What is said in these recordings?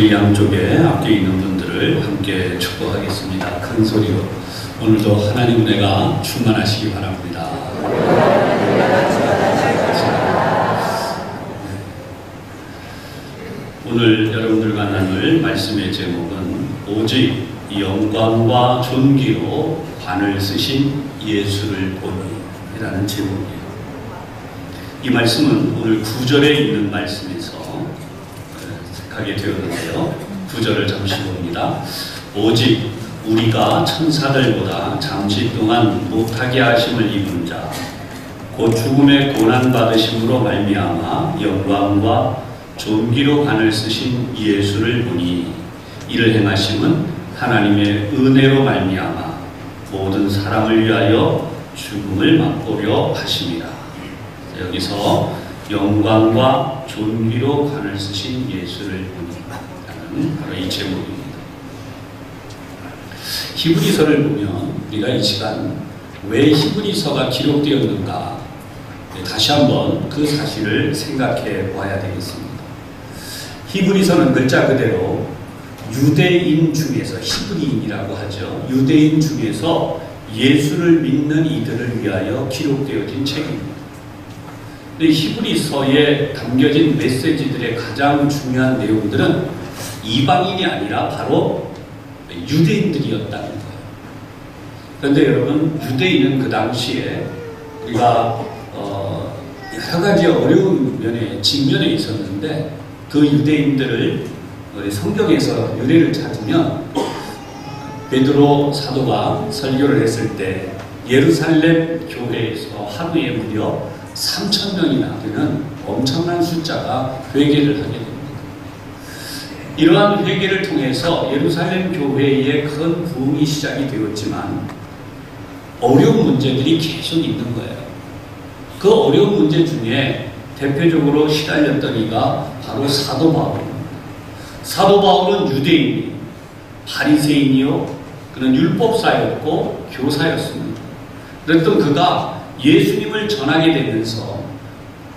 우리 양쪽에 앞에 있는 분들을 함께 축복하겠습니다. 큰 소리로 오늘도 하나님 은혜가 충만하시기 바랍니다. 오늘 여러분들과 나눌 말씀의 제목은 오직 영광과 존귀로 관을 쓰신 예수를 보니라는 제목이에요. 이 말씀은 오늘 9절에 있는 말씀에서 하게 되었는데요. 9절을 잠시 봅니다. 오직 우리가 천사들보다 잠시 동안 못하게 하심을 입은 자, 곧 죽음의 고난받으심으로 말미암아 영광과 존귀로 관을 쓰신 예수를 보니 이를 행하심은 하나님의 은혜로 말미암아 모든 사람을 위하여 죽음을 맛보려 하심이라. 여기서 영광과 존귀로 관을 쓰신 예수를 보니 바로 이 제목입니다. 히브리서를 보면 우리가 이 시간 왜 히브리서가 기록되었는가 다시 한번 그 사실을 생각해 봐야 되겠습니다. 히브리서는 글자 그대로 유대인 중에서, 히브리인이라고 하죠, 유대인 중에서 예수를 믿는 이들을 위하여 기록되어진 책입니다. 히브리서에 담겨진 메시지들의 가장 중요한 내용들은 이방인이 아니라 바로 유대인들이었다는 거예요. 그런데 여러분, 유대인은 그 당시에 우리가 여러 가지 어려운 면에 직면해 있었는데 그 유대인들을 성경에서 유래를 찾으면 베드로 사도가 설교를 했을 때 예루살렘 교회에서 하루에 무려 3,000명이나 되는 엄청난 숫자가 회개를 하게 됩니다. 이러한 회개를 통해서 예루살렘 교회의 큰 부흥이 시작이 되었지만 어려운 문제들이 계속 있는 거예요. 그 어려운 문제 중에 대표적으로 시달렸던 이가 바로 사도 바울입니다. 사도 바울은 유대인이, 바리새인이요, 그는 율법사였고 교사였습니다. 그랬던 그가 예수님을 전하게 되면서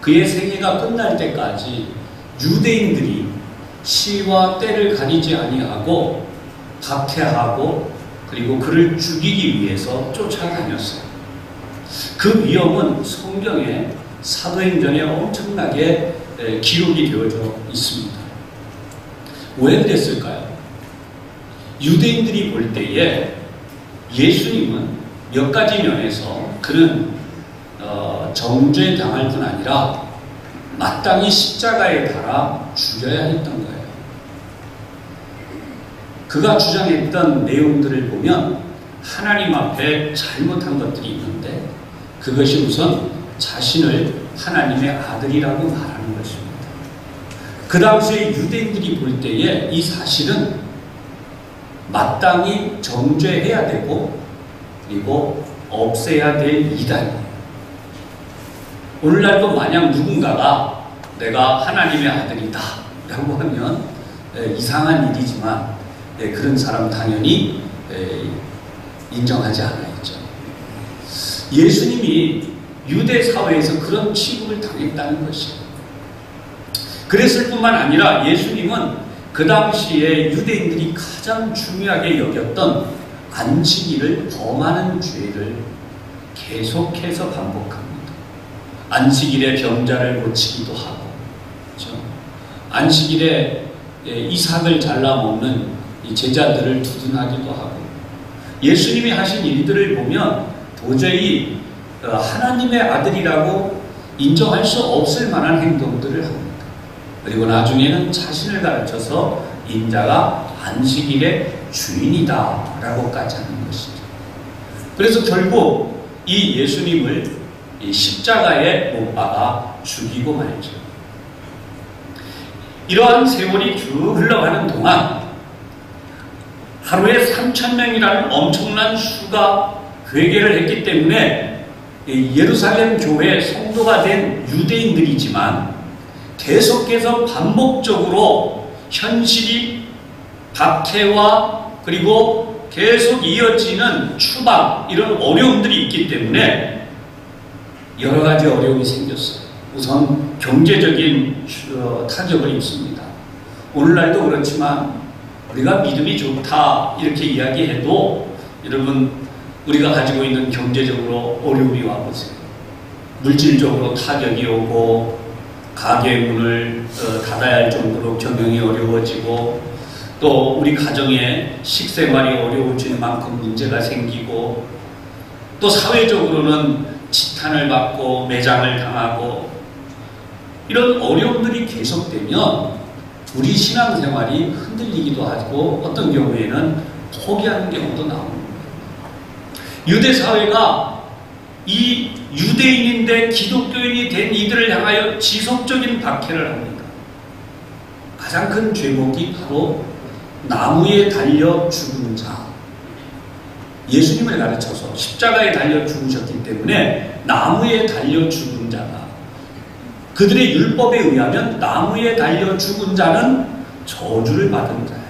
그의 생애가 끝날 때까지 유대인들이 시와 때를 가리지 아니하고 박해하고 그리고 그를 죽이기 위해서 쫓아다녔어요. 그 위험은 성경에 사도행전에 엄청나게 기록이 되어져 있습니다. 왜 그랬을까요? 유대인들이 볼 때에 예수님은 몇 가지 면에서 그는 정죄당할 뿐 아니라 마땅히 십자가에 달아 죽여야 했던 거예요. 그가 주장했던 내용들을 보면 하나님 앞에 잘못한 것들이 있는데 그것이 우선 자신을 하나님의 아들이라고 말하는 것입니다. 그 당시에 유대인들이 볼 때에 이 사실은 마땅히 정죄해야 되고 그리고 없애야 될 이단이에요. 오늘날도 만약 누군가가 내가 하나님의 아들이다 라고 하면 이상한 일이지만 그런 사람 당연히 인정하지 않아야죠. 예수님이 유대 사회에서 그런 취급을 당했다는 것이에요. 그랬을 뿐만 아니라 예수님은 그 당시에 유대인들이 가장 중요하게 여겼던 안식일을 범하는 죄를 계속해서 반복합니다. 안식일에 병자를 고치기도 하고, 그렇죠? 안식일에 이삭을 잘라 먹는 이 제자들을 두둔하기도 하고, 예수님이 하신 일들을 보면 도저히 하나님의 아들이라고 인정할 수 없을 만한 행동들을 합니다. 그리고 나중에는 자신을 가르쳐서 인자가 안식일의 주인이다 라고까지 하는 것이죠. 그래서 결국 이 예수님을 이 십자가에 못 박아 죽이고 말죠. 이러한 세월이 쭉 흘러가는 동안 하루에 3,000명이라는 엄청난 수가 회개를 했기 때문에 예루살렘 교회 성도가 된 유대인들이지만 계속해서 반복적으로 현실이 박해와 그리고 계속 이어지는 추방, 이런 어려움들이 있기 때문에 여러 가지 어려움이 생겼어요. 우선 경제적인 타격을 입습니다. 오늘날도 그렇지만 우리가 믿음이 좋다 이렇게 이야기해도 여러분 우리가 가지고 있는 경제적으로 어려움이 와보세요. 물질적으로 타격이 오고 가게 문을 닫아야 할 정도로 경영이 어려워지고 또 우리 가정의 식생활이 어려워지는 만큼 문제가 생기고 또 사회적으로는 지탄을 받고 매장을 당하고 이런 어려움들이 계속되면 우리 신앙생활이 흔들리기도 하고 어떤 경우에는 포기하는 경우도 나옵니다. 유대사회가 이 유대인인데 기독교인이 된 이들을 향하여 지속적인 박해를 합니다. 가장 큰 죄목이 바로 나무에 달려 죽은 자. 예수님을 가르쳐서 십자가에 달려 죽으셨기 때문에 나무에 달려 죽은 자다. 그들의 율법에 의하면 나무에 달려 죽은 자는 저주를 받은 자예요.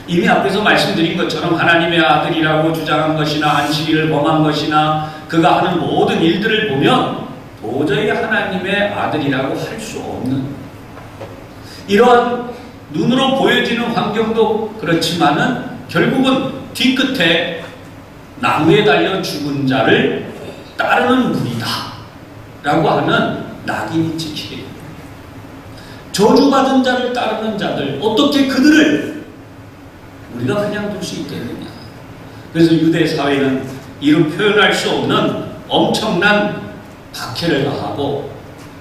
이미 앞에서 말씀드린 것처럼 하나님의 아들이라고 주장한 것이나 안식일을 범한 것이나 그가 하는 모든 일들을 보면 도저히 하나님의 아들이라고 할 수 없는 이러한 눈으로 보여지는 환경도 그렇지만은 결국은 뒤끝에 나무에 달려 죽은 자를 따르는 무리다 라고 하는 낙인이 찍히게 됩니다. 저주받은 자를 따르는 자들, 어떻게 그들을 우리가 그냥 둘 수 있겠느냐. 그래서 유대 사회는 이루 표현할 수 없는 엄청난 박해를 가하고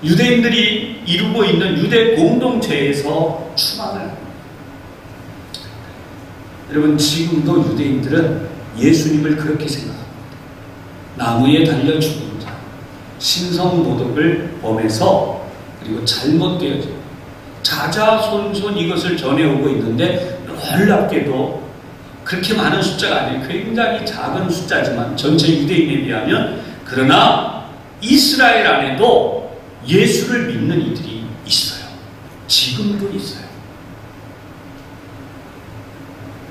유대인들이 이루고 있는 유대 공동체에서 추방을 합니다. 여러분 지금도 유대인들은 예수님을 그렇게 생각합니다. 나무에 달려 죽은 자, 신성모독을 범해서 그리고 잘못되어져 자자손손 이것을 전해오고 있는데 놀랍게도 그렇게 많은 숫자가 아니에요. 굉장히 작은 숫자지만 전체 유대인에 비하면 그러나 이스라엘 안에도 예수를 믿는 이들이 있어요. 지금도 있어요.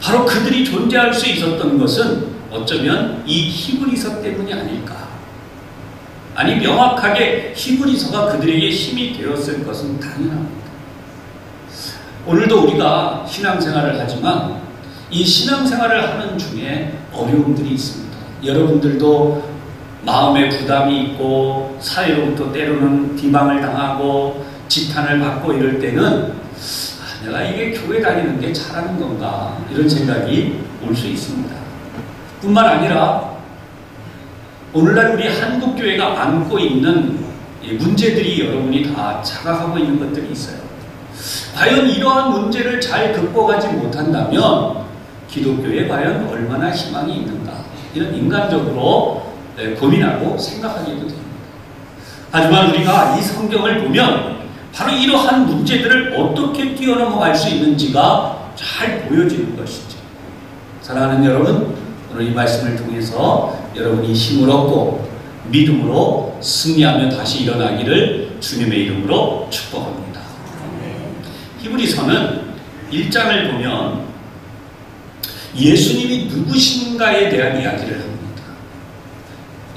바로 그들이 존재할 수 있었던 것은 어쩌면 이 히브리서 때문이 아닐까. 아니 명확하게 히브리서가 그들에게 힘이 되었을 것은 당연합니다. 오늘도 우리가 신앙생활을 하지만 이 신앙생활을 하는 중에 어려움들이 있습니다. 여러분들도 마음에 부담이 있고 사회로부터 때로는 비방을 당하고 지탄을 받고 이럴 때는 내가 이게 교회 다니는 게 잘하는 건가 이런 생각이 올 수 있습니다. 뿐만 아니라 오늘날 우리 한국교회가 안고 있는 문제들이 여러분이 다 자각하고 있는 것들이 있어요. 과연 이러한 문제를 잘 극복하지 못한다면 기독교에 과연 얼마나 희망이 있는가 이런 인간적으로 고민하고 생각하기도 됩니다. 하지만 우리가 이 성경을 보면 바로 이러한 문제들을 어떻게 뛰어넘어갈 수 있는지가 잘 보여지는 것이죠. 사랑하는 여러분, 오늘 이 말씀을 통해서 여러분이 힘을 얻고 믿음으로 승리하며 다시 일어나기를 주님의 이름으로 축복합니다. 히브리서는 1장을 보면 예수님이 누구신가에 대한 이야기를 합니다.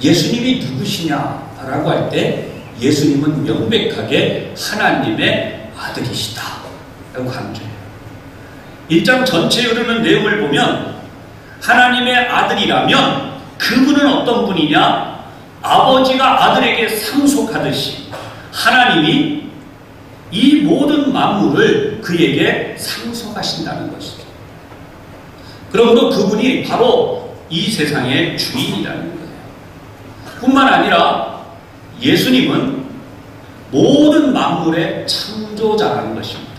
예수님이 누구시냐라고 할 때 예수님은 명백하게 하나님의 아들이시다 라고 강조해요. 1장 전체에 흐르는 내용을 보면 하나님의 아들이라면 그분은 어떤 분이냐? 아버지가 아들에게 상속하듯이 하나님이 이 모든 만물을 그에게 상속하신다는 것이죠. 그러므로 그분이 바로 이 세상의 주인이라는 거예요. 뿐만 아니라 예수님은 모든 만물의 창조자라는 것입니다.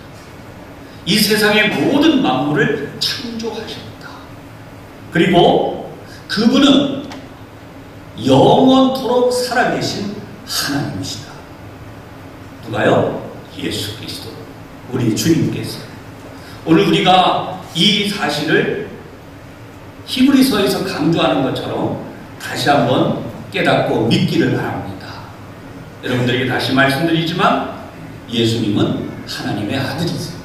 이 세상의 모든 만물을 창조하셨다. 그리고 그분은 영원토록 살아계신 하나님이시다. 누가요? 예수 그리스도, 우리 주님께서. 오늘 우리가 이 사실을 히브리서에서 강조하는 것처럼 다시 한번 깨닫고 믿기를 바랍니다. 여러분들에게 다시 말씀드리지만 예수님은 하나님의 아들이세요.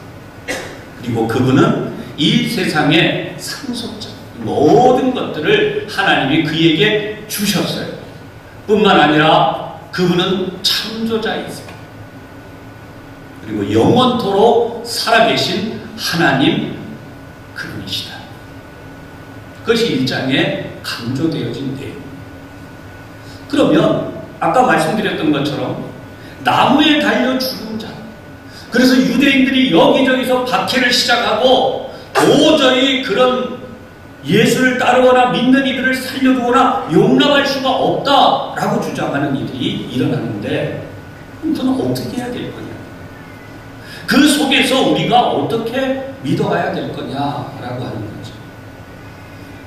그리고 그분은 이 세상의 상속자, 모든 것들을 하나님이 그에게 주셨어요. 뿐만 아니라 그분은 창조자이세요. 그리고 영원토록 살아계신 하나님 그분이시다. 그것이 1장에 강조되어진 내용. 그러면 아까 말씀드렸던 것처럼 나무에 달려 죽은 자, 그래서 유대인들이 여기저기서 박해를 시작하고 도저히 그런 예수를 따르거나 믿는 이들을 살려두거나 용납할 수가 없다라고 주장하는 이들이 일어나는데, 그건 어떻게 해야 될 거냐? 그 속에서 우리가 어떻게 믿어가야 될 거냐라고 하는 거죠.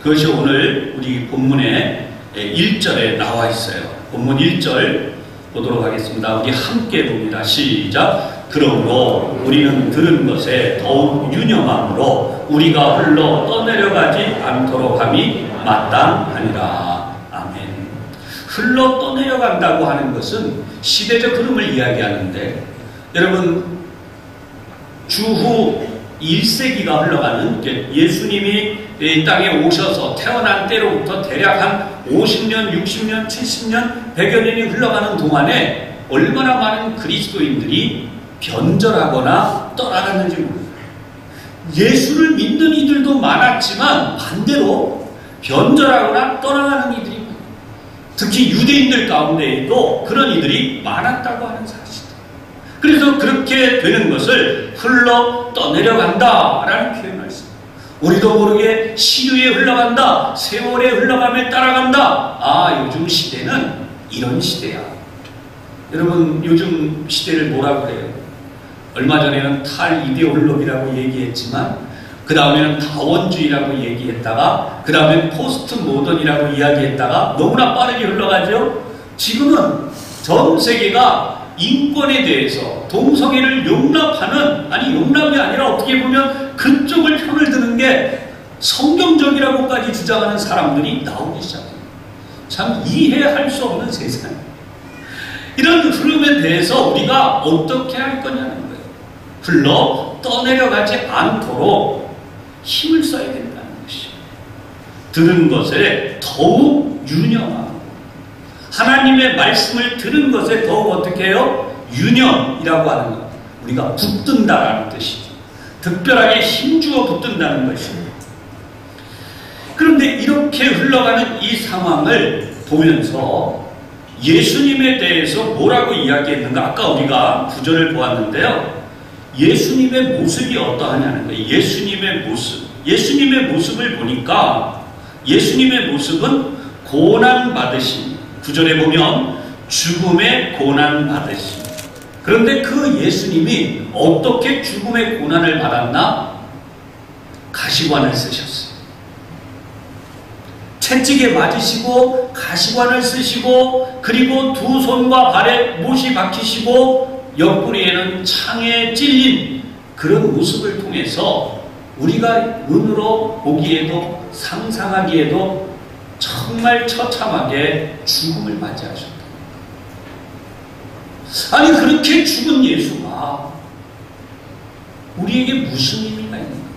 그것이 오늘 우리 본문의 1절에 나와 있어요. 본문 1절 보도록 하겠습니다. 우리 함께 봅니다. 시작. 그러므로 우리는 들은 것에 더욱 유념함으로 우리가 흘러 떠내려가지 않도록 함이 마땅하니라. 아멘. 흘러 떠내려간다고 하는 것은 시대적 흐름을 이야기하는데, 여러분 주후 1세기가 흘러가는, 예수님이 이 땅에 오셔서 태어난 때로부터 대략 한 50년, 60년, 70년, 100여 년이 흘러가는 동안에 얼마나 많은 그리스도인들이 변절하거나 떠나갔는지 모릅니다. 예수를 믿는 이들도 많았지만 반대로 변절하거나 떠나가는 이들이 많아요. 특히 유대인들 가운데에도 그런 이들이 많았다고 하는 사실이다. 그래서 그렇게 되는 것을 흘러 떠내려간다라는 표현을 했습니다. 우리도 모르게 시류에 흘러간다, 세월에 흘러감에 따라간다. 아, 요즘 시대는 이런 시대야. 여러분, 요즘 시대를 뭐라고 그래요? 얼마 전에는 탈이데올로기라고 얘기했지만, 그 다음에는 다원주의라고 얘기했다가, 그 다음엔 포스트 모던이라고 이야기했다가 너무나 빠르게 흘러가죠. 지금은 전 세계가 인권에 대해서 동성애를 용납하는, 아니 용납이 아니라 어떻게 보면 그쪽을 편을 드는 게 성경적이라고까지 주장하는 사람들이 나오기 시작합니다. 참 이해할 수 없는 세상. 이런 흐름에 대해서 우리가 어떻게 할 거냐는 거예요. 흘러 떠내려가지 않도록 힘을 써야 된다는 것이에요. 들은 것에 더욱 유념하고, 하나님의 말씀을 들은 것에 더욱 어떻게 해요? 유념이라고 하는 것. 우리가 붙든다라는 뜻이죠. 특별하게 힘주어 붙든다는 것입니다. 그런데 이렇게 흘러가는 이 상황을 보면서 예수님에 대해서 뭐라고 이야기했는가? 아까 우리가 구절을 보았는데요. 예수님의 모습이 어떠하냐는 거예요. 예수님의 모습. 예수님의 모습을 보니까 예수님의 모습은 고난받으심. 구절에 보면 죽음의 고난받으심. 그런데 그 예수님이 어떻게 죽음의 고난을 받았나? 가시관을 쓰셨어요. 채찍에 맞으시고 가시관을 쓰시고, 그리고 두 손과 발에 못이 박히시고 옆구리에는 창에 찔린 그런 모습을 통해서 우리가 눈으로 보기에도 상상하기에도 정말 처참하게 죽음을 맞이하셨다. 아니, 그렇게 죽은 예수가 우리에게 무슨 의미가 있는가?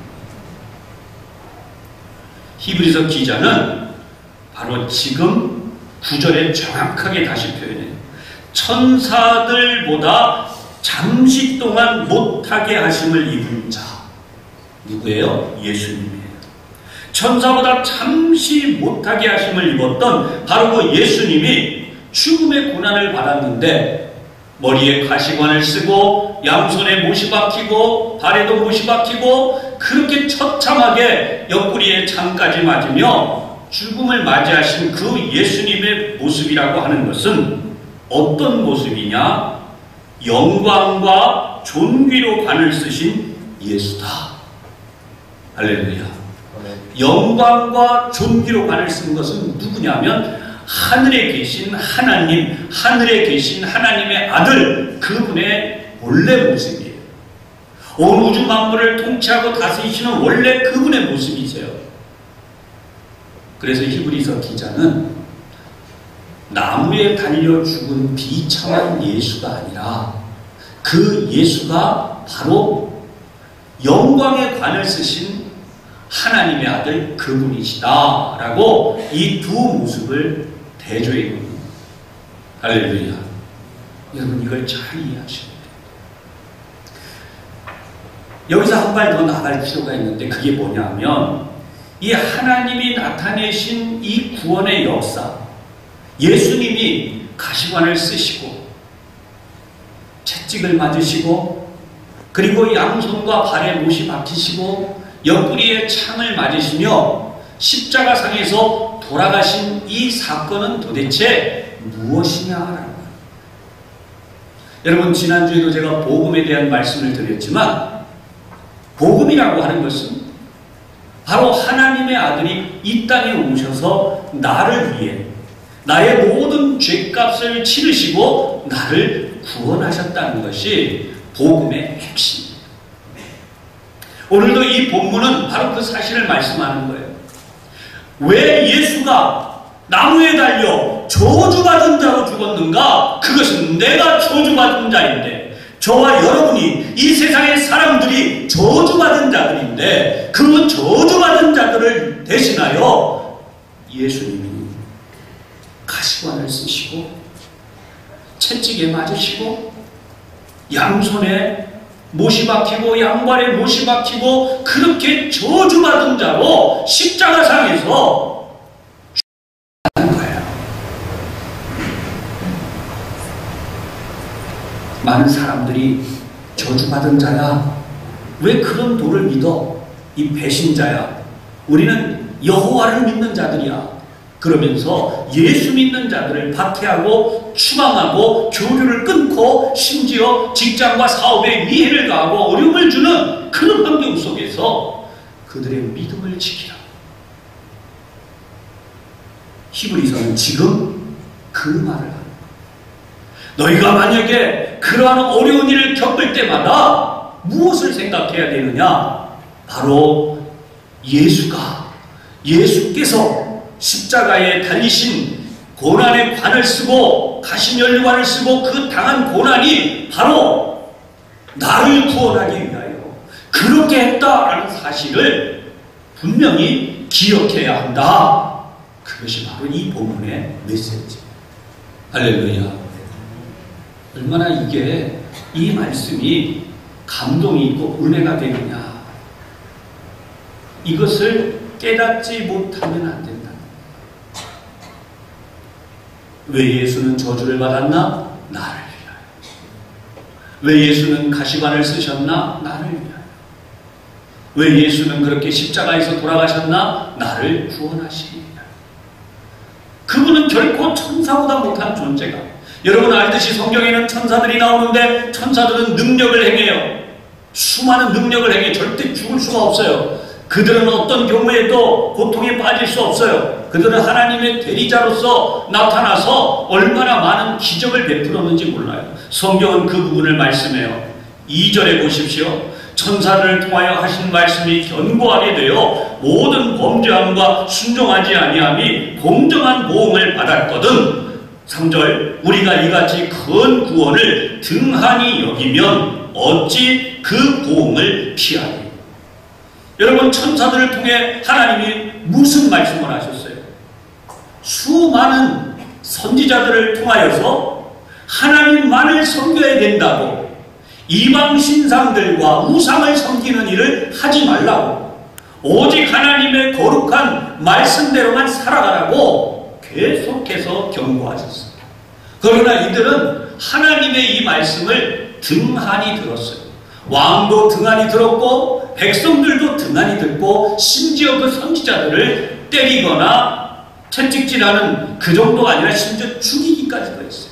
히브리서 기자는 바로 지금 9절에 정확하게 다시 표현해요. 천사들보다 잠시 동안 못하게 하심을 입은 자. 누구예요? 예수님이에요. 천사보다 잠시 못하게 하심을 입었던 바로 그 예수님이 죽음의 고난을 받았는데, 머리에 가시관을 쓰고 양손에 못이 박히고 발에도 못이 박히고 그렇게 처참하게 옆구리에 창까지 맞으며 죽음을 맞이하신 그 예수님의 모습이라고 하는 것은 어떤 모습이냐? 영광과 존귀로 관을 쓰신 예수다. 할렐루야. 영광과 존귀로 관을 쓴 것은 누구냐면 하늘에 계신 하나님, 하늘에 계신 하나님의 아들, 그분의 원래 모습이에요. 온 우주 만물을 통치하고 다스리시는 원래 그분의 모습이세요. 그래서 히브리서 기자는 나무에 달려 죽은 비참한 예수가 아니라 그 예수가 바로 영광의 관을 쓰신 하나님의 아들 그분이시다 라고 이 두 모습을 대조해 봅니다. 할렐루야. 여러분, 이걸 잘 이해하셔야 돼요. 여기서 한 발 더 나갈 필요가 있는데 그게 뭐냐면 이 하나님이 나타내신 이 구원의 역사, 예수님이 가시관을 쓰시고 채찍을 맞으시고 그리고 양손과 발에 못이 박히시고 옆구리에 창을 맞으시며 십자가상에서 돌아가신 이 사건은 도대체 무엇이냐라는 거예요. 여러분, 지난주에도 제가 복음에 대한 말씀을 드렸지만 복음이라고 하는 것은 바로 하나님의 아들이 이 땅에 오셔서 나를 위해 나의 모든 죄값을 치르시고 나를 구원하셨다는 것이 복음의 핵심입니다. 오늘도 이 본문은 바로 그 사실을 말씀하는 거예요. 왜 예수가 나무에 달려 저주받은 자로 죽었는가? 그것은 내가 저주받은 자인데, 저와 여러분이 이 세상의 사람들이 저주받은 자들인데, 그 저주받은 자들을 대신하여 예수님이 가시관을 쓰시고 채찍에 맞으시고 양손에 못이 박히고 양발에 못이 박히고 그렇게 저주받은 자로 십자가상에서 죽는 거예요. 많은 사람들이 저주받은 자야, 왜 그런 도를 믿어? 이 배신자야, 우리는 여호와를 믿는 자들이야, 그러면서 예수 믿는 자들을 박해하고 추방하고 교류를 끊고 심지어 직장과 사업에 위해를 가하고 어려움을 주는 그런 환경 속에서 그들의 믿음을 지키라. 히브리서는 지금 그 말을 합니다. 너희가 만약에 그러한 어려운 일을 겪을 때마다 무엇을 생각해야 되느냐? 바로 예수께서 십자가에 달리신 고난의 관을 쓰고 가시면류관을 쓰고 그 당한 고난이 바로 나를 구원하기 위하여 그렇게 했다라는 사실을 분명히 기억해야 한다. 그것이 바로 이 본문의 메시지. 할렐루야. 얼마나 이 말씀이 감동이 있고 은혜가 되느냐. 이것을 깨닫지 못하면 안 된다. 왜 예수는 저주를 받았나? 나를 위하여. 왜 예수는 가시관을 쓰셨나? 나를 위하여. 왜 예수는 그렇게 십자가에서 돌아가셨나? 나를 구원하시기 위하여. 그분은 결코 천사보다 못한 존재가, 여러분 알듯이 성경에는 천사들이 나오는데 천사들은 능력을 행해요. 수많은 능력을 행해 절대 죽을 수가 없어요. 그들은 어떤 경우에도 고통에 빠질 수 없어요. 그들은 하나님의 대리자로서 나타나서 얼마나 많은 기적을 베풀었는지 몰라요. 성경은 그 부분을 말씀해요. 2절에 보십시오. 천사들을 통하여 하신 말씀이 견고하게 되어 모든 범죄함과 순종하지 아니함이 공정한 보응을 받았거든. 3절, 우리가 이같이 큰 구원을 등한히 여기면 어찌 그 보응을 피하리. 여러분, 천사들을 통해 하나님이 무슨 말씀을 하셨어요? 수많은 선지자들을 통하여서 하나님만을 섬겨야 된다고, 이방 신상들과 우상을 섬기는 일을 하지 말라고, 오직 하나님의 거룩한 말씀대로만 살아가라고 계속해서 경고하셨어요. 그러나 이들은 하나님의 이 말씀을 등한히 들었어요. 왕도 등한히 들었고 백성들도 등한히 듣고 심지어 그 선지자들을 때리거나 채찍질하는 그 정도가 아니라 심지어 죽이기까지도 했어요.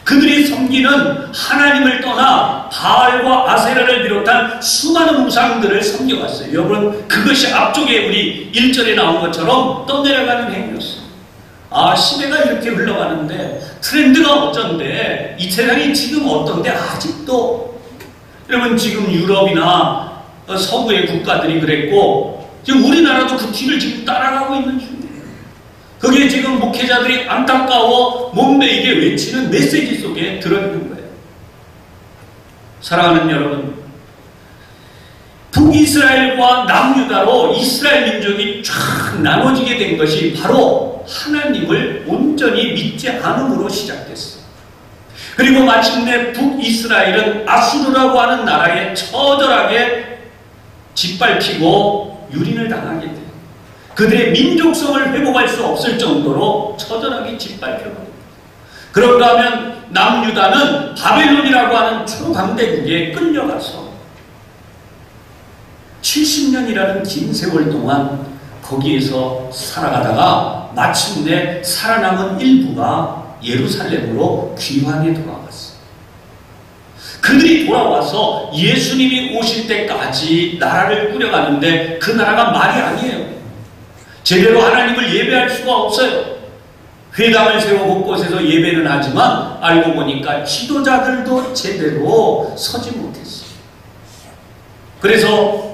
그들이 섬기는 하나님을 떠나 바알과 아세라를 비롯한 수많은 우상들을 섬겨왔어요. 여러분, 그것이 앞쪽에 우리 1절에 나온 것처럼 떠내려가는 행위였어요. 시대가 이렇게 흘러가는데 트렌드가 어쩐데, 이 세상이 지금 어떤데 아직도, 여러분 지금 유럽이나 서구의 국가들이 그랬고 지금 우리나라도 그 뒤를 지금 따라가고 있는 중이에요. 그게 지금 목회자들이 안타까워 몸매이게 외치는 메시지 속에 들어있는 거예요. 사랑하는 여러분, 북이스라엘과 남유다로 이스라엘 민족이 쫙 나눠지게 된 것이 바로 하나님을 온전히 믿지 않음으로 시작됐어요. 그리고 마침내 북이스라엘은 아수르라고 하는 나라에 처절하게 짓밟히고 유린을 당하게 돼요. 그들의 민족성을 회복할 수 없을 정도로 처절하게 짓밟혀버립니다. 그런가 하면 남유다는 바벨론이라고 하는 초강대국에 끌려가서 70년이라는 긴 세월 동안 거기에서 살아가다가 마침내 살아남은 일부가 예루살렘으로 귀환에 돌아왔어요. 그들이 돌아와서 예수님이 오실 때까지 나라를 꾸려가는데 그 나라가 말이 아니에요. 제대로 하나님을 예배할 수가 없어요. 회당을 세워 곳곳에서 예배는 하지만 알고 보니까 지도자들도 제대로 서지 못했어요. 그래서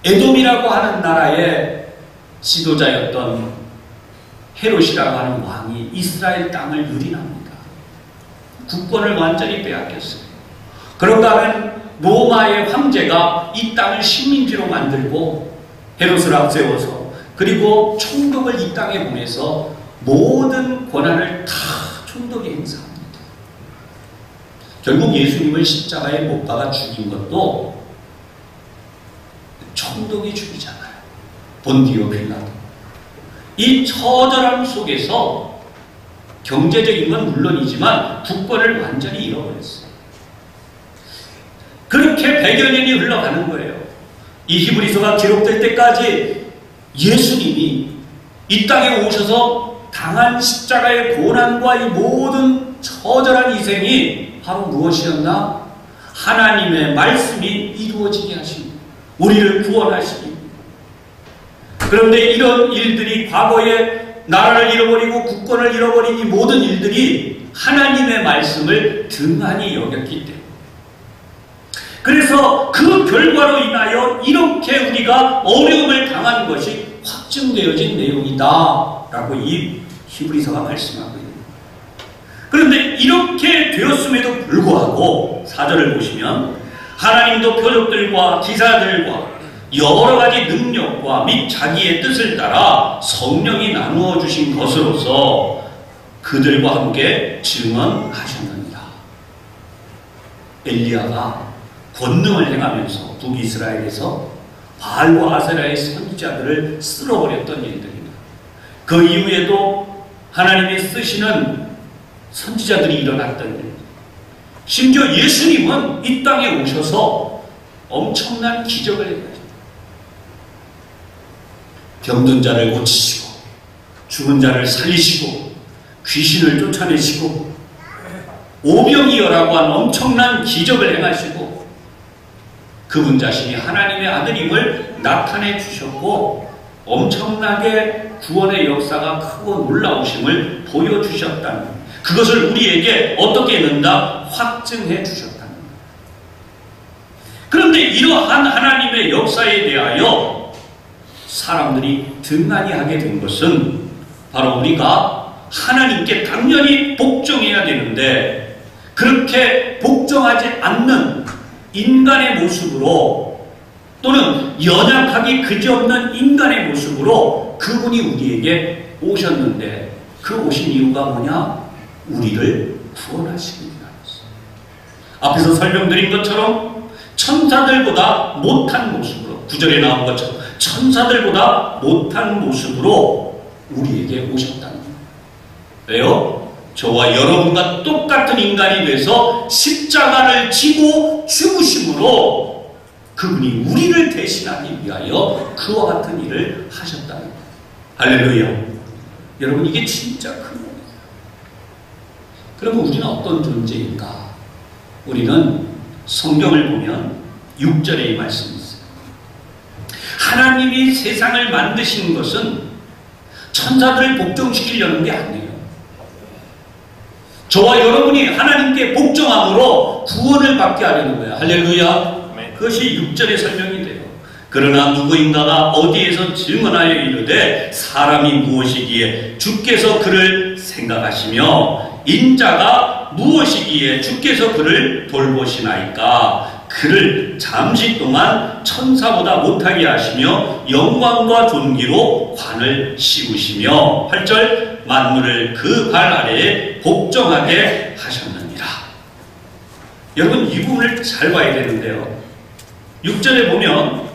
에돔이라고 하는 나라의 지도자였던 헤롯이라고 하는 왕이 이스라엘 땅을 유린합니다. 국권을 완전히 빼앗겼어요. 그런가 하면 로마의 황제가 이 땅을 식민지로 만들고 헤롯을 앞세워서 그리고 총독을 이 땅에 보내서 모든 권한을 다 총독이 행사합니다. 결국 예수님을 십자가에 못 박아 죽인 것도 총독이 죽이잖아요. 본디오 빌라도. 이 처절함 속에서 경제적인 건 물론이지만 국권을 완전히 잃어버렸어요. 그렇게 100여 년이 흘러가는 거예요. 이 히브리서가 기록될 때까지 예수님이 이 땅에 오셔서 당한 십자가의 고난과 이 모든 처절한 희생이 바로 무엇이었나? 하나님의 말씀이 이루어지게 하십니다. 우리를 구원하시기. 그런데 이런 일들이 과거에 나라를 잃어버리고 국권을 잃어버린 이 모든 일들이 하나님의 말씀을 등한히 여겼기 때문에 그래서 그 결과로 인하여 이렇게 우리가 어려움을 당한 것이 확증되어진 내용이다 라고 이 히브리서가 말씀하고 있습니다. 그런데 이렇게 되었음에도 불구하고 4절을 보시면 하나님도 표적들과 기사들과 여러 가지 능력과 및 자기의 뜻을 따라 성령이 나누어 주신 것으로서 그들과 함께 증언하셨느니라. 엘리야가 권능을 행하면서 북이스라엘에서 바알과 아세라의 선지자들을 쓸어버렸던 일들입니다. 그 이후에도 하나님이 쓰시는 선지자들이 일어났던 일. 심지어 예수님은 이 땅에 오셔서 엄청난 기적을 행하셨습니다. 병든 자를 고치시고 죽은 자를 살리시고 귀신을 쫓아내시고 오병이어라고 한 엄청난 기적을 행하시고 그분 자신이 하나님의 아들임을 나타내 주셨고 엄청나게 구원의 역사가 크고 놀라우심을 보여주셨다는 그것을 우리에게 어떻게 했는가? 확증해 주셨다는 것. 그런데 이러한 하나님의 역사에 대하여 사람들이 등한히 하게 된 것은 바로 우리가 하나님께 당연히 복종해야 되는데 그렇게 복종하지 않는 인간의 모습으로 또는 연약하기 그지없는 인간의 모습으로 그분이 우리에게 오셨는데 그 오신 이유가 뭐냐? 우리를 구원하시기 위함이었어요. 앞에서 설명드린 것처럼 천사들보다 못한 모습으로 9절에 나온 것처럼 천사들보다 못한 모습으로 우리에게 오셨다는 거예요. 왜요? 저와 여러분과 똑같은 인간이 돼서 십자가를 지고 죽으심으로 그분이 우리를 대신하기 위하여 그와 같은 일을 하셨다는 거예요. 할렐루야. 여러분 이게 진짜 큰 거예요. 그러면 우리는 어떤 존재인가? 우리는 성경을 보면 6절에 이 말씀이 있어요. 하나님이 세상을 만드신 것은 천사들을 복종시키려는 게 아니에요. 저와 여러분이 하나님께 복종함으로 구원을 받게 하려는 거예요. 할렐루야. 그것이 6절의 설명이 돼요. 그러나 누구인가가 어디에서 증언하여 이르되 사람이 무엇이기에 주께서 그를 생각하시며 인자가 무엇이기에 주께서 그를 돌보시나이까. 그를 잠시 동안 천사보다 못하게 하시며 영광과 존귀로 관을 씌우시며 8절 만물을 그 발 아래에 복종하게 하셨느니라. 여러분 이 부분을 잘 봐야 되는데요. 6절에 보면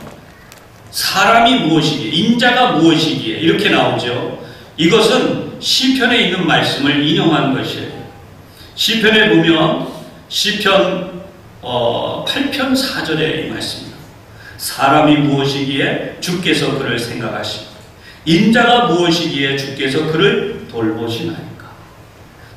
사람이 무엇이기에, 인자가 무엇이기에 이렇게 나오죠. 이것은 시편에 있는 말씀을 인용한 것이에요. 시편에 보면 시편 8편 4절에 이 말씀입니다. 사람이 무엇이기에 주께서 그를 생각하시고 인자가 무엇이기에 주께서 그를 돌보시나이까.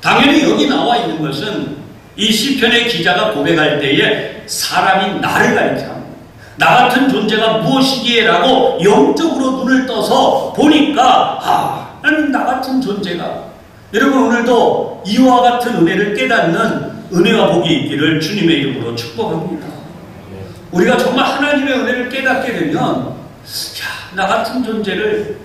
당연히 여기 나와 있는 것은 이 시편의 기자가 고백할 때에 사람이 나를 가리켜 합니다. 나 같은 존재가 무엇이기에 라고 영적으로 눈을 떠서 보니까 나는 나 같은 존재가, 여러분 오늘도 이와 같은 은혜를 깨닫는 은혜와 복이 있기를 주님의 이름으로 축복합니다. 우리가 정말 하나님의 은혜를 깨닫게 되면 나 같은 존재를,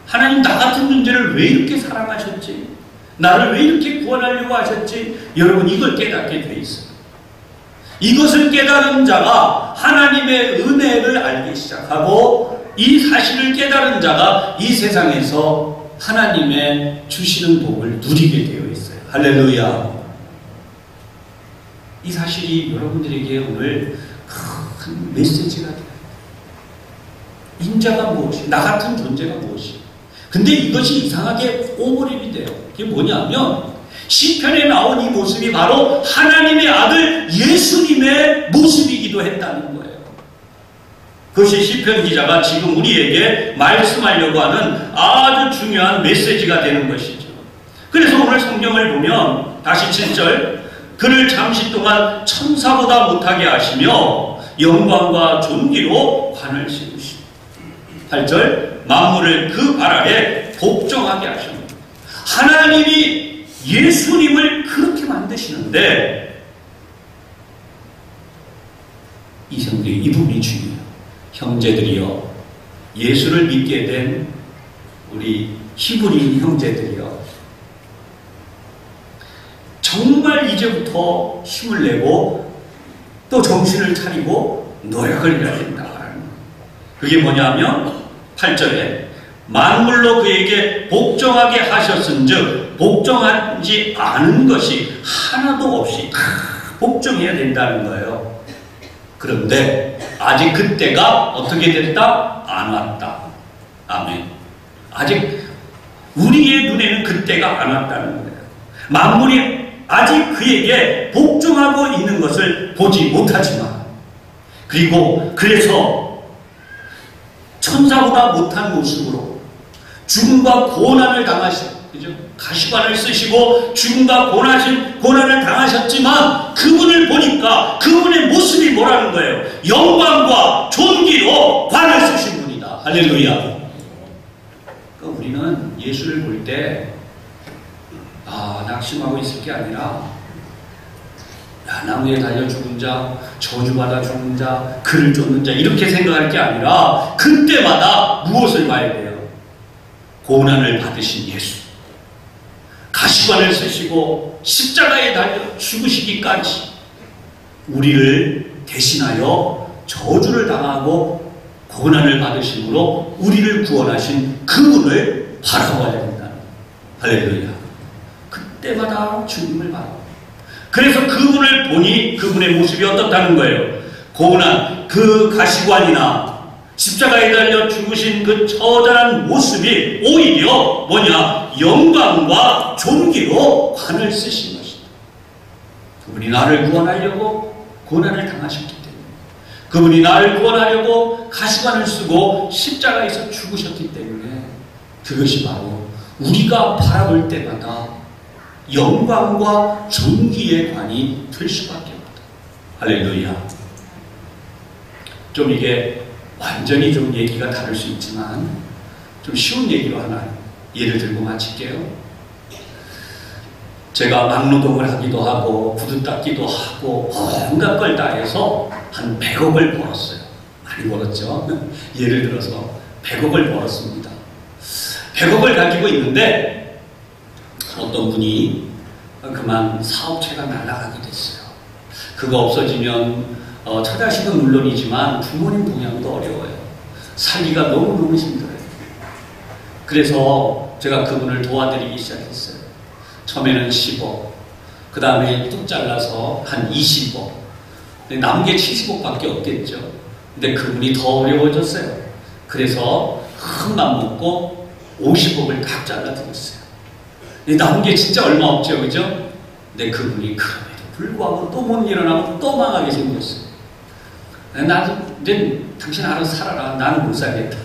하나님 나 같은 존재를 왜 이렇게 사랑하셨지? 나를 왜 이렇게 구원하려고 하셨지? 여러분 이걸 깨닫게 돼 있어요. 이것을 깨달은 자가 하나님의 은혜를 알기 시작하고 이 사실을 깨달은 자가 이 세상에서 하나님의 주시는 복을 누리게 되어 있어요. 할렐루야. 이 사실이 여러분들에게 오늘 큰 메시지가 돼요. 인자가 무엇이, 나 같은 존재가 무엇이. 근데 이것이 이상하게 오버랩이 돼요. 그게 뭐냐면 시편에 나온 이 모습이 바로 하나님의 아들 예수님의 모습이기도 했다는 거예요. 그것이 시편 기자가 지금 우리에게 말씀하려고 하는 아주 중요한 메시지가 되는 것이죠. 그래서 오늘 성경을 보면 다시 7절, 그를 잠시 동안 천사보다 못하게 하시며 영광과 존귀로 관을 씌우시고, 8절, 만물을 그 발 아래 복종하게 하십니다. 하나님이 예수님을 그렇게 만드시는데 이 부분이 중요해요. 형제들이여, 예수를 믿게 된 우리 히브리인 형제들이여, 정말 이제부터 힘을 내고 또 정신을 차리고 노력을 해야 된다. 그게 뭐냐면 8절에 만물로 그에게 복종하게 하셨은즉 복종하지 않은 것이 하나도 없이 다 복종해야 된다는 거예요. 그런데 아직 그때가 어떻게 됐다? 안 왔다. 아멘. 아직 우리의 눈에는 그때가 안 왔다는 거예요. 만물이 아직 그에게 복종하고 있는 것을 보지 못하지만, 그리고 그래서 천사보다 못한 모습으로 죽음과 고난을 당하신, 그죠? 가시관을 쓰시고 죽음과 고난을 당하셨지만 그분을 보니까 그분의 모습이 뭐라는 거예요? 영광과 존귀로 관을 쓰신 분이다. 할렐루야. 그러니까 우리는 예수를 볼 때 낙심하고 있을 게 아니라 나무에 달려 죽은 자, 저주받아 죽은 자, 그를 쫓는 자 이렇게 생각할 게 아니라 그때마다 무엇을 봐야 돼요? 고난을 받으신 예수, 가시관을 쓰시고 십자가에 달려 죽으시기까지 우리를 대신하여 저주를 당하고 고난을 받으심으로 우리를 구원하신 그분을 바라봐야 된다. 할렐루야. 그때마다 주님을 바라봐. 그래서 그분을 보니 그분의 모습이 어떻다는 거예요? 고난, 그 가시관이나 십자가에 달려 죽으신 그 처절한 모습이 오히려 뭐냐? 영광과 존귀로 관을 쓰신 것이다. 그분이 나를 구원하려고 고난을 당하셨기 때문에, 그분이 나를 구원하려고 가시관을 쓰고 십자가에서 죽으셨기 때문에 그것이 바로 우리가 바라볼 때마다 영광과 존귀의 관이 될 수밖에 없다. 할렐루야. 좀 이게 완전히 좀 얘기가 다를 수 있지만 좀 쉬운 얘기로 하나 예를 들고 마칠게요. 제가 막노동을 하기도 하고 구두 닦기도 하고 온갖 걸 다 해서 한 100억을 벌었어요. 많이 벌었죠. 예를 들어서 100억을 벌었습니다. 100억을 가지고 있는데 어떤 분이 그만 사업체가 날아가게 됐어요. 그거 없어지면 처자식은 물론이지만 부모님 동양도 어려워요. 살기가 너무너무 힘들어요. 그래서 제가 그분을 도와드리기 시작했어요. 처음에는 10억, 그 다음에 뚝 잘라서 한 20억, 남은 게 70억밖에 없겠죠. 근데 그분이 더 어려워졌어요. 그래서 큰 맘 먹고 50억을 딱 잘라드렸어요. 남은 게 진짜 얼마 없죠, 그죠? 근데 그분이 그럼에도 불구하고 또 못 일어나고 또 망하게 생겼어요. 나도 이제 당신 알아서 살아라. 나는 못 살겠다.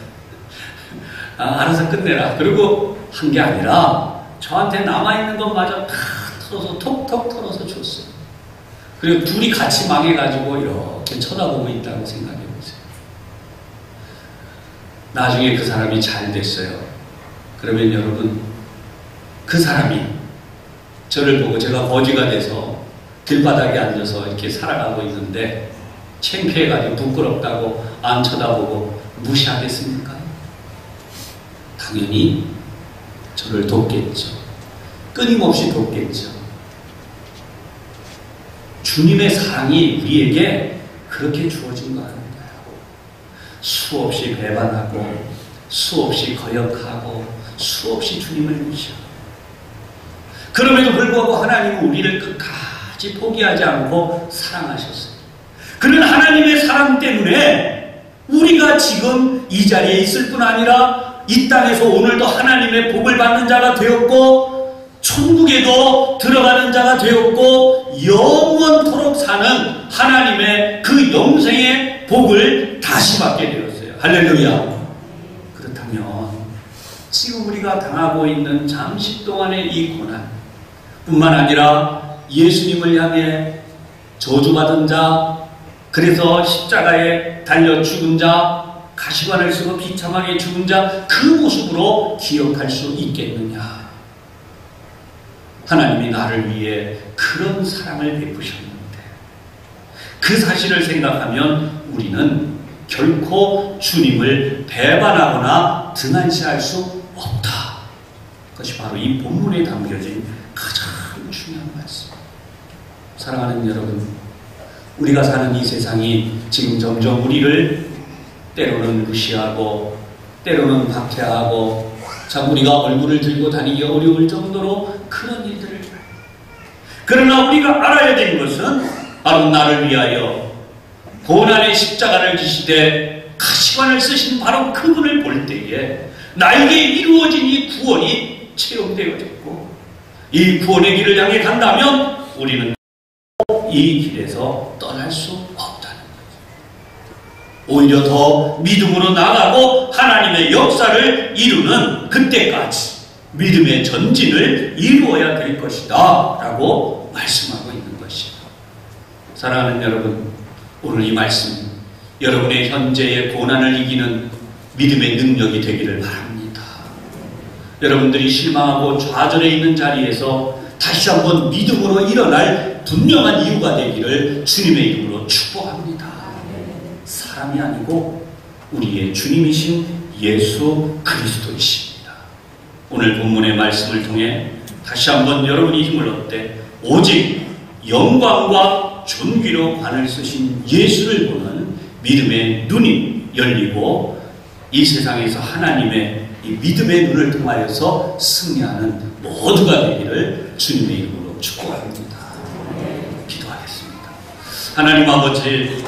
알아서 끝내라. 그리고 한 게 아니라 저한테 남아있는 것마저 다 털어서 톡톡 털어서 줬어요. 그리고 둘이 같이 망해가지고 이렇게 쳐다보고 있다고 생각해보세요. 나중에 그 사람이 잘 됐어요. 그러면 여러분, 그 사람이 저를 보고 제가 거지가 돼서 길바닥에 앉아서 이렇게 살아가고 있는데 창피해가지고 부끄럽다고 안 쳐다보고 무시하겠습니까? 당연히 저를 돕겠죠. 끊임없이 돕겠죠. 주님의 사랑이 우리에게 그렇게 주어진 거 아닌가요? 수없이 배반하고 수없이 거역하고 수없이 주님을 무시하고 그럼에도 불구하고 하나님은 우리를 끝까지 포기하지 않고 사랑하셨어요. 그런 하나님의 사랑 때문에 우리가 지금 이 자리에 있을 뿐 아니라 이 땅에서 오늘도 하나님의 복을 받는 자가 되었고 천국에도 들어가는 자가 되었고 영원토록 사는 하나님의 그 영생의 복을 다시 받게 되었어요. 할렐루야. 그렇다면 지금 우리가 당하고 있는 잠시 동안의 이 고난 뿐만 아니라 예수님을 향해 저주받은 자, 그래서 십자가에 달려 죽은 자, 가시관을 쓰고 비참하게 죽은 자, 그 모습으로 기억할 수 있겠느냐? 하나님이 나를 위해 그런 사랑을 베푸셨는데 그 사실을 생각하면 우리는 결코 주님을 배반하거나 등한시할 수 없다. 그것이 바로 이 본문에 담겨진 가장 중요한 말씀. 사랑하는 여러분, 우리가 사는 이 세상이 지금 점점 우리를 때로는 무시하고 때로는 박해하고 참 우리가 얼굴을 들고 다니기 어려울 정도로 그런 일들을 봐요. 그러나 우리가 알아야 되는 것은 바로 나를 위하여 고난의 십자가를 지시되 가시관을 쓰신 바로 그분을 볼 때에 나에게 이루어진 이 구원이 체험되어졌고 이 구원의 길을 향해 간다면 우리는 이 길에서 떠날 수 없다는 거죠. 오히려 더 믿음으로 나가고 하나님의 역사를 이루는 그때까지 믿음의 전진을 이루어야 될 것이다 라고 말씀하고 있는 것이죠. 사랑하는 여러분, 오늘 이 말씀 여러분의 현재의 고난을 이기는 믿음의 능력이 되기를 바랍니다. 여러분들이 실망하고 좌절해 있는 자리에서 다시 한번 믿음으로 일어날 분명한 이유가 되기를 주님의 이름으로 축복합니다. 사람이 아니고 우리의 주님이신 예수 그리스도이십니다. 오늘 본문의 말씀을 통해 다시 한번 여러분이 힘을 얻되 오직 영광과 존귀로 관을 쓰신 예수를 보는 믿음의 눈이 열리고 이 세상에서 하나님의 이 믿음의 눈을 통하여서 승리하는 모두가 되기를 주님의 이름으로 축복합니다. 기도하겠습니다. 하나님 아버지,